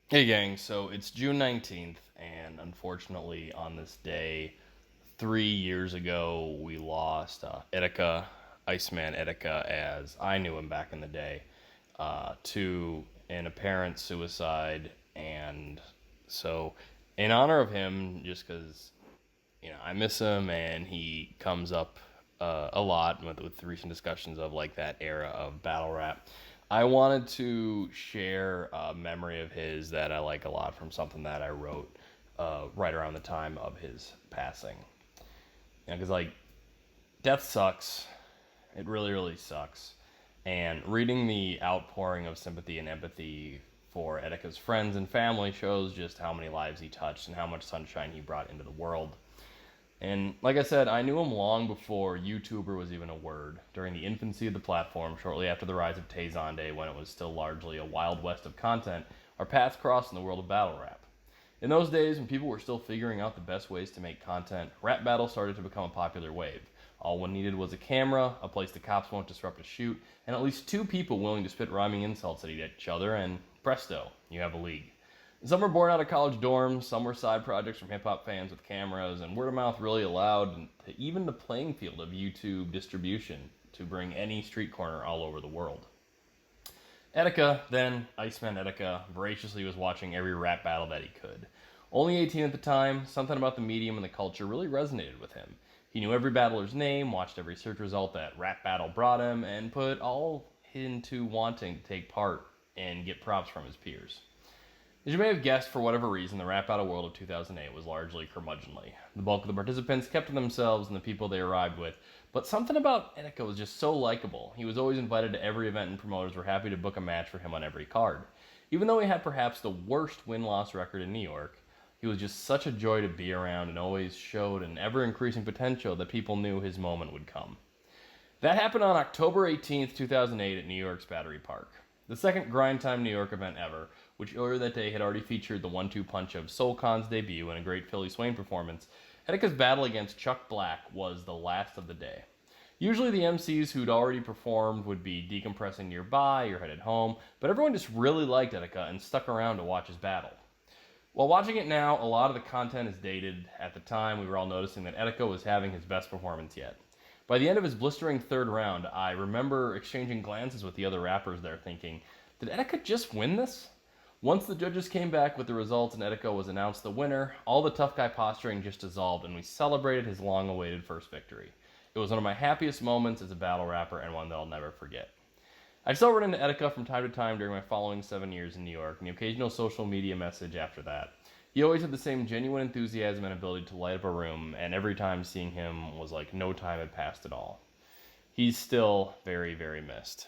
Hey gang, so it's June 19th, and unfortunately, on this day, 3 years ago, we lost Etika, Iceman Etika, as I knew him back in the day, to an apparent suicide. And so, in honor of him, just because I miss him, and he comes up a lot with recent discussions of like that era of battle rap. I wanted to share a memory of his that I like a lot from something that I wrote right around the time of his passing. Because like death sucks, it really really sucks, and reading the outpouring of sympathy and empathy for Etika's friends and family shows just how many lives he touched and how much sunshine he brought into the world. And like I said, I knew him long before YouTuber was even a word. During the infancy of the platform, shortly after the rise of Tay when it was still largely a wild west of content, our paths crossed in the world of battle rap. In those days, when people were still figuring out the best ways to make content, rap battles started to become a popular wave. All one needed was a camera, a place the cops won't disrupt a shoot, and at least two people willing to spit rhyming insults at each other, and presto, you have a league. Some were born out of college dorms, some were side projects from hip hop fans with cameras, and word of mouth really allowed even the playing field of YouTube distribution to bring any street corner all over the world. Etika, then Iceman Etika, voraciously was watching every rap battle that he could. Only 18 at the time, something about the medium and the culture really resonated with him. He knew every battler's name, watched every search result that rap battle brought him, and put all into wanting to take part and get props from his peers. As you may have guessed, for whatever reason, the rap battle world of 2008 was largely curmudgeonly. The bulk of the participants kept to themselves and the people they arrived with, but something about Etika was just so likable. He was always invited to every event, and promoters were happy to book a match for him on every card. Even though he had perhaps the worst win loss record in New York, he was just such a joy to be around and always showed an ever increasing potential that people knew his moment would come. That happened on October 18th, 2008 at New York's Battery Park. The second Grind Time New York event ever, which earlier that day had already featured the one-two punch of Soul Khan's debut and a great Philly Swain performance. Etika's battle against Chuck Black was the last of the day. Usually the MCs who'd already performed would be decompressing nearby or headed home, but everyone just really liked Etika and stuck around to watch his battle. While watching it now, a lot of the content is dated. At the time, we were all noticing that Etika was having his best performance yet. By the end of his blistering third round, I remember exchanging glances with the other rappers there thinking, did Etika just win this? Once the judges came back with the results and Etika was announced the winner, all the tough guy posturing just dissolved and we celebrated his long awaited first victory. It was one of my happiest moments as a battle rapper and one that I'll never forget. I still run into Etika from time to time during my following 7 years in New York, and the occasional social media message after that. He always had the same genuine enthusiasm and ability to light up a room, and every time seeing him was like no time had passed at all. He's still very, very missed.